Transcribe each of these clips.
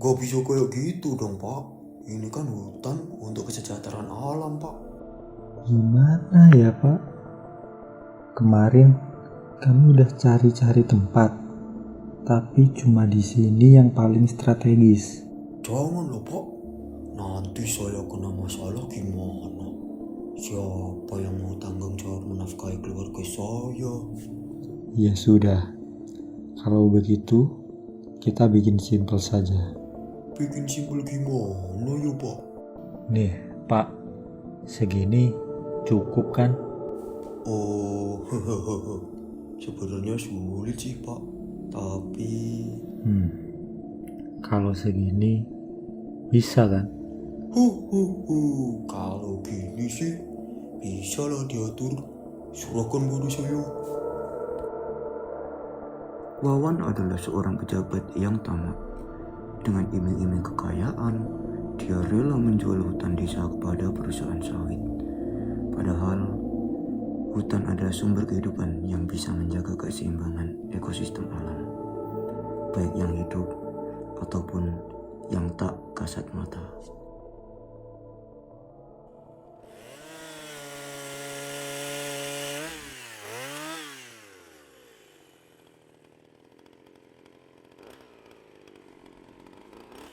Gak bisa kayak gitu dong Pak. Ini kan hutan untuk kesejahteraan alam Pak. Gimana ya Pak? Kemarin kami udah cari-cari tempat, tapi cuma di sini yang paling strategis. Jangan loh Pak. Nanti saya kena masalah gimana? Siapa yang mau tanggung jawab menafkahi keluarga saya? Ya sudah, kalau begitu kita bikin simpel saja. Bikin simpel gimana ya Pak? Nih Pak, segini cukup kan? Oh, sebenarnya sulit sih Pak. Tapi Kalau segini bisa kan? kalau gini sih bisa lah diatur. Serahkan pada saya. Wawan adalah seorang pejabat yang tamat. Dengan iming-iming kekayaan, dia rela menjual hutan desa kepada perusahaan sawit. Padahal, hutan adalah sumber kehidupan yang bisa menjaga keseimbangan ekosistem alam, baik yang hidup ataupun yang tak kasat mata.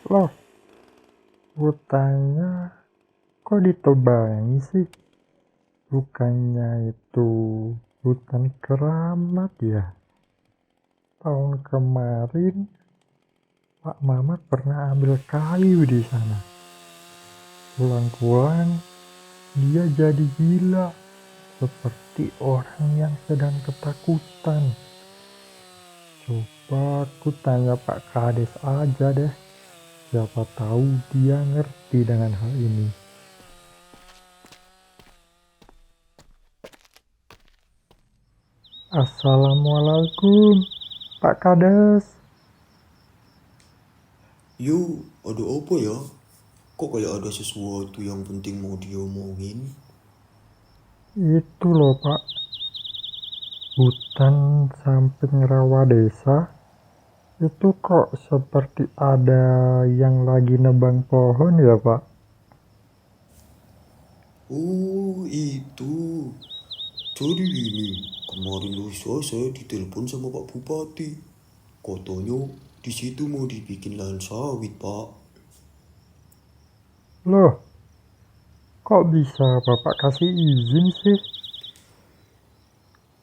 Loh, hutannya kok ditebangi sih? Bukannya itu hutan keramat ya? Tahun kemarin Pak Mamat pernah ambil kayu di sana. Pulang-pulang dia jadi gila, seperti orang yang sedang ketakutan. Coba aku tanya Pak Kades aja deh. Siapa tahu dia ngerti dengan hal ini. Assalamualaikum, Pak Kades. Yuk, ada apa ya? Kok kayak ada sesuatu yang penting mau diomongin? Itu loh Pak, hutan samping rawa desa itu kok seperti ada yang lagi nebang pohon ya Pak? Oh, itu. Jadi gini, kemarin lusa saya ditelepon sama Pak Bupati. Katanya di situ mau dibikin lahan sawit, Pak. Loh, kok bisa Bapak kasih izin sih?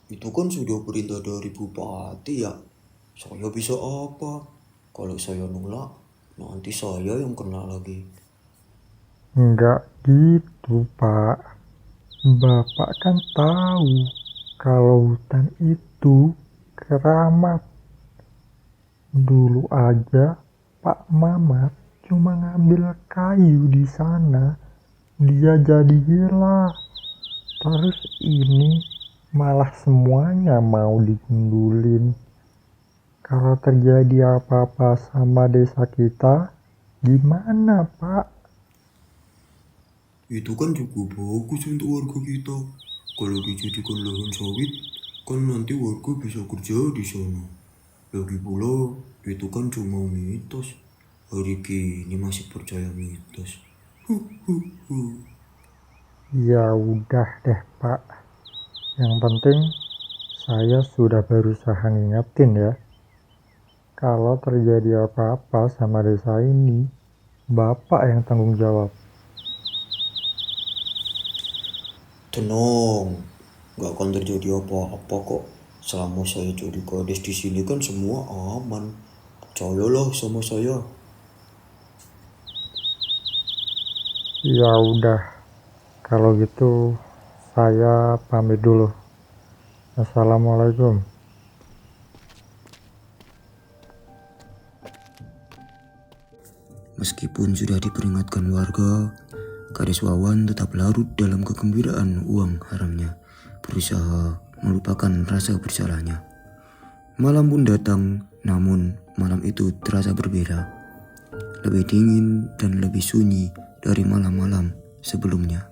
Itu kan sudah perintah dari Bupati ya. Saya bisa apa? Kalau saya nolak, nanti saya yang kena lagi. Enggak gitu Pak. Bapak kan tahu kalau hutan itu keramat. Dulu aja Pak Mamat cuma ngambil kayu di sana, dia jadi gila. Terus ini malah semuanya mau digundulin. Kalau terjadi apa-apa sama desa kita, gimana Pak? Itu kan cukup bagus untuk warga kita. Kalau dijadikan lahan sawit, kan nanti warga bisa kerja di sana. Lagi pula, itu kan cuma mitos. Hari kini masih percaya mitos. Ya udah deh Pak. Yang penting saya sudah berusaha ngingetin ya. Kalau terjadi apa-apa sama desa ini, Bapak yang tanggung jawab. Tenang, gak akan terjadi apa-apa kok. Selama saya jadi kades di sini kan semua aman. Percayalah sama saya. Ya udah, kalau gitu saya pamit dulu. Assalamualaikum. Meskipun sudah diperingatkan warga, Kades Wawan tetap larut dalam kegembiraan uang haramnya, berusaha melupakan rasa bersalahnya. Malam pun datang, namun malam itu terasa berbeda. Lebih dingin dan lebih sunyi dari malam-malam sebelumnya.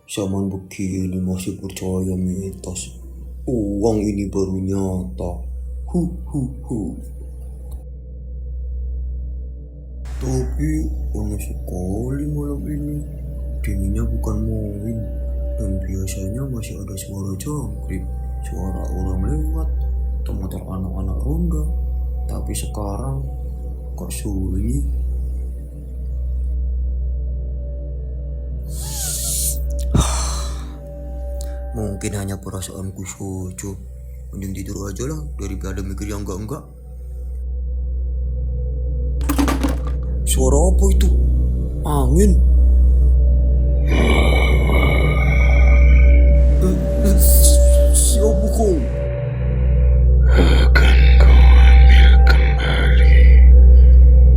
Zaman begini masih percaya mitos. Uang ini baru nyata. Hu hu hu. Tapi aneh sekali malam ini. Dinginnya bukan main. Dan biasanya masih ada suara jangkrik, suara orang lewat, atau motor anak-anak ronda. Tapi sekarang kok sunyi. Mungkin hanya perasaanku saja. Mending tidur aja lah daripada mikir yang enggak-enggak. Suara apa itu? Angin? Siapa kau? Akan kau ambil kembali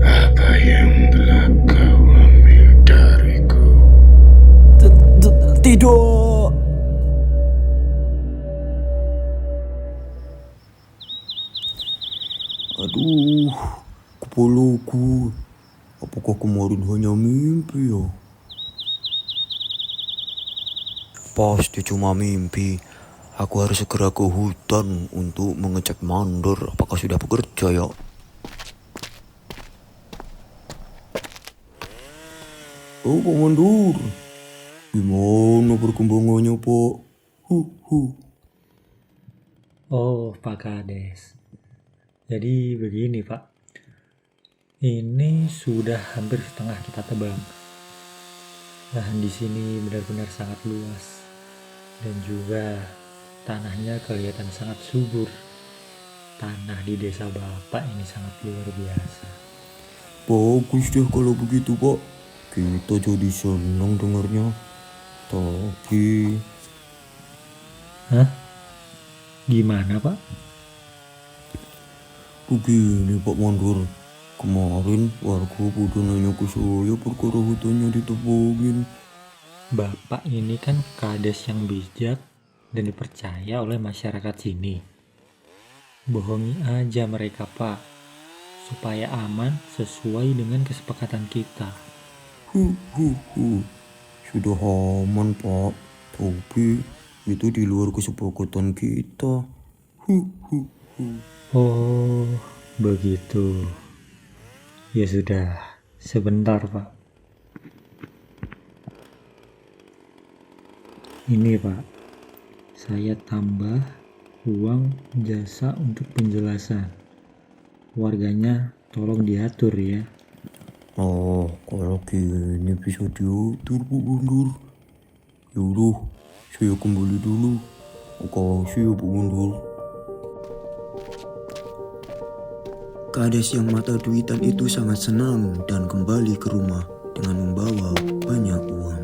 apa yang telah kau ambil dariku. Tidak. Aduh, kepalaku. Apakah kemarin hanya mimpi ya? Pasti cuma mimpi. Aku harus segera ke hutan untuk mengecek mandor apakah sudah bekerja ya. Oh, Pak Mandor. Gimana perkembangannya, Pak? Oh, Pak Kades. Jadi begini, Pak. Ini sudah hampir setengah kita tebang. Lahan di sini benar-benar sangat luas. Dan juga tanahnya kelihatan sangat subur. Tanah di desa Bapak ini sangat luar biasa. Bagus deh kalau begitu, Pak. Kita jadi senang dengarnya. Tapi... Hah? Gimana, Pak? Begini, Pak Mandor. Kemarin warga pada nanya ke saya perkara hutannya ditebangin. Bapak ini kan kades yang bijak dan dipercaya oleh masyarakat sini. Bohongi aja mereka, Pak, supaya aman sesuai dengan kesepakatan kita. Sudah aman, Pak. Tapi itu di luar kesepakatan kita. Oh, begitu. Ya sudah, sebentar, Pak. Ini, Pak. Saya tambah uang jasa untuk penjelasan. Warganya tolong diatur ya. Oh, kalau gini bisa diatur, Pak Mandor. Yaudah, saya kembali dulu. Makasih ya, Pak Mandor. Kades yang mata duitan itu sangat senang dan kembali ke rumah dengan membawa banyak uang.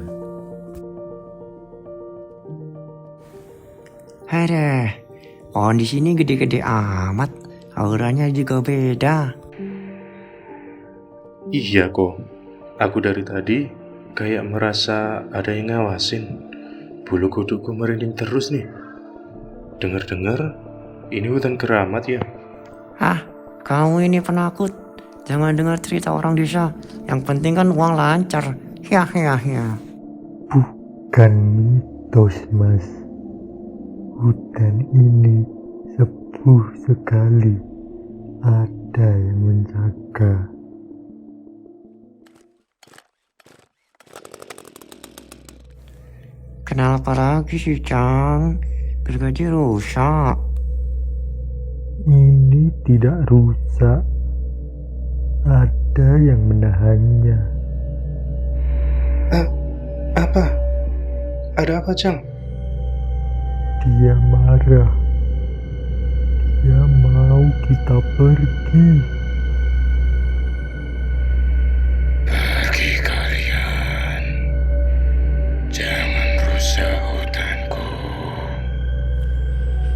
Hei, pohon di sini gede-gede amat, auranya juga beda. Iya kok, aku dari tadi kayak merasa ada yang ngawasin. Bulu kudukku merinding terus nih. Dengar-dengar, ini hutan keramat ya? Hah, kamu ini penakut. Jangan dengar cerita orang desa. Yang penting kan uang lancar. Ya. Bukan mitos, Mas. Hutan ini sepuh sekali. Ada yang menjaga. Kenapa lagi sih, Cang? Gergaji rusak. Ini tidak rusak. Ada yang menahannya. Apa? Ada apa, Cang? Dia marah. Dia mau kita pergi. Pergi kalian. Jangan rusak hutanku.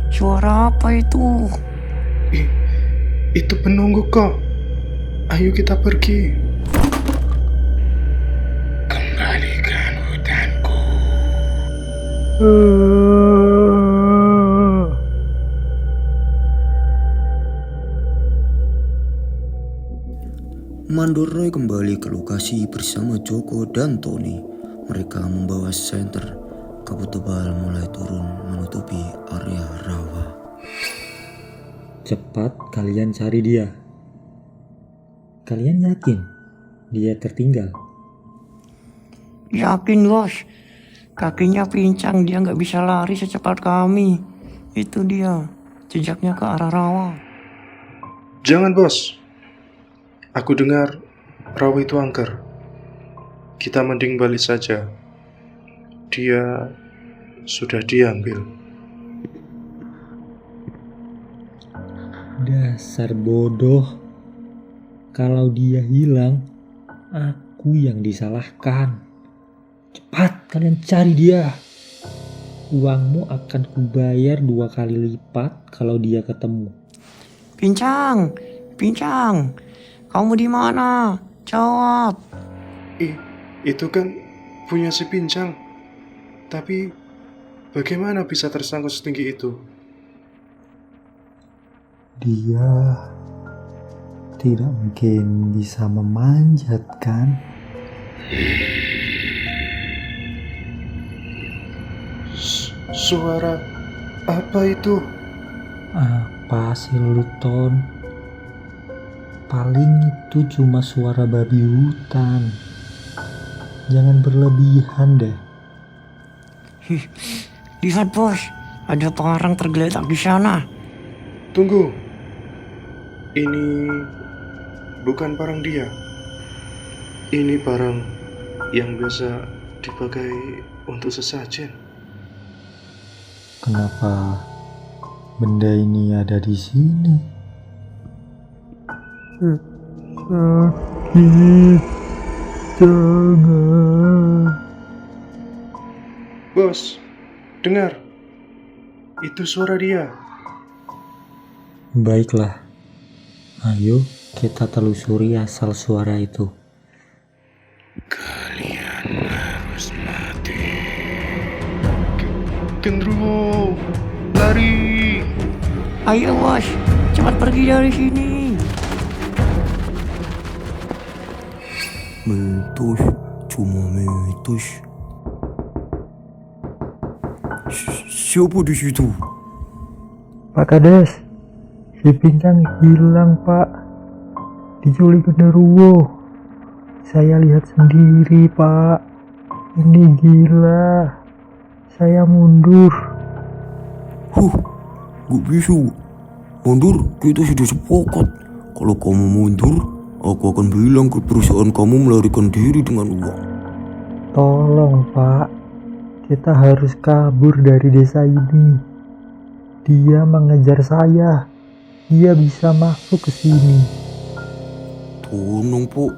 Suara apa itu? Itu penunggu kok. Ayo kita pergi. Kembalikan hutanku. Mandor Roy kembali ke lokasi bersama Joko dan Tony. Mereka membawa senter. Kabut tebal mulai turun menutupi area rawa. Cepat kalian cari dia. Kalian yakin dia tertinggal? Yakin bos, kakinya pincang, dia nggak bisa lari secepat kami. Itu dia, jejaknya ke arah rawa. Jangan bos, aku dengar rawa itu angker. Kita mending balik saja. Dia sudah diambil. Dasar bodoh. Kalau dia hilang, aku yang disalahkan. Cepat kalian cari dia. Uangmu akan kubayar 2 kali lipat kalau dia ketemu. Pincang, pincang, kamu di mana? Jawab. Itu kan punya si Pincang. Tapi bagaimana bisa tersangkut setinggi itu? Dia tidak mungkin bisa memanjat kan? Suara apa itu? Apa sih lu, Ton? Paling itu cuma suara babi hutan. Jangan berlebihan deh. Lihat bos, ada parang tergeletak di sana. Tunggu. Ini bukan parang dia. Ini parang yang biasa dipakai untuk sesajen. Kenapa benda ini ada di sini? Sakit, jangan. Bos, dengar. Itu suara dia. Baiklah. Ayo kita telusuri asal suara itu. Kalian harus mati. Gendruwo, lari. Ayo bos, cepat pergi dari sini. Mitos, cuma mitos. Siapa di situ? Pak Kades, si Pincang hilang Pak. Diculik genderuwo. Saya lihat sendiri Pak. Ini gila. Saya mundur. Gak bisa. Mundur, kita sudah sepakat. Kalau kamu mundur, aku akan bilang ke perusahaan kamu melarikan diri dengan uang. Tolong Pak, kita harus kabur dari desa ini. Dia mengejar saya. Dia bisa masuk ke sini. Tenang Pak,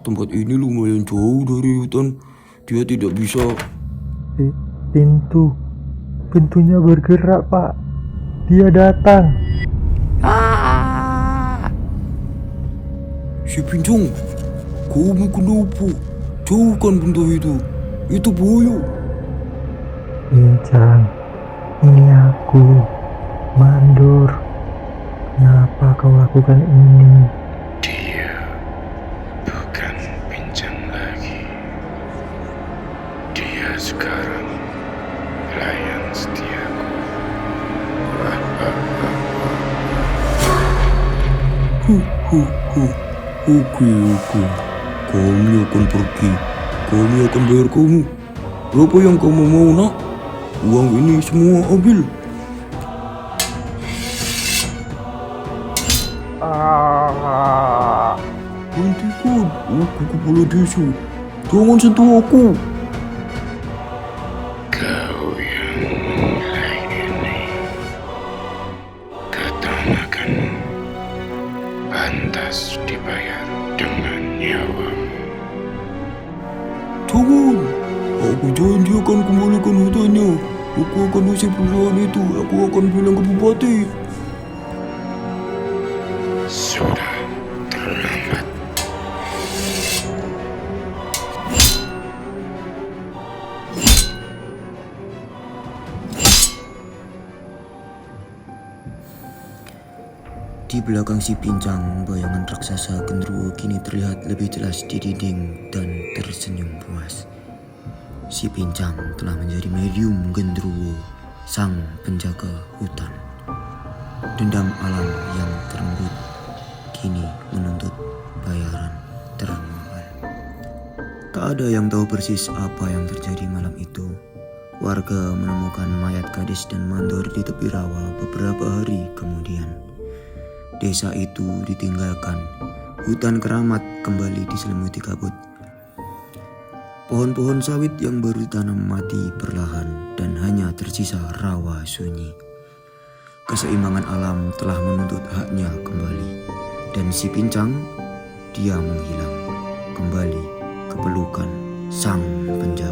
tempat ini lumayan jauh dari hutan. Dia tidak bisa. Pintunya bergerak Pak. Dia datang. Si Pincang, kamu kenapa? Jauhkan benda itu. Itu buaya. Pincang, ini aku, Mandor. Kenapa kau lakukan ini? Dia bukan Pincang lagi. Dia sekarang pelayan setiaku. Oke. Kami akan pergi. Kami akan bayar kamu. Berapa yang kamu mau, nak? Uang ini semua ambil. Hentikan, aku kepala desa. Jangan sentuh aku. Kau yang memulai ini, katakanmu pantas dibayar dengan nyawamu. Jangan. Aku janji akan kembalikan hutannya. Aku akan usir perusahaan itu. Aku akan bilang ke bupati. Sudah terlambat. Di belakang si Pincang, bayangan raksasa genderuwo kini terlihat lebih jelas di dinding dan tersenyum puas. Si Pincang telah menjadi medium genderuwo, sang penjaga hutan. Dendam alam yang terenggut kini menuntut bayaran termahal. Tak ada yang tahu persis apa yang terjadi malam itu. Warga menemukan mayat gadis dan mandor di tepi rawa beberapa hari kemudian. Desa itu ditinggalkan. Hutan keramat kembali diselimuti kabut. Pohon-pohon sawit yang baru ditanam mati perlahan dan hanya tersisa rawa sunyi. Keseimbangan alam telah menuntut haknya kembali, dan si pincang dia menghilang kembali ke pelukan sang penjaga.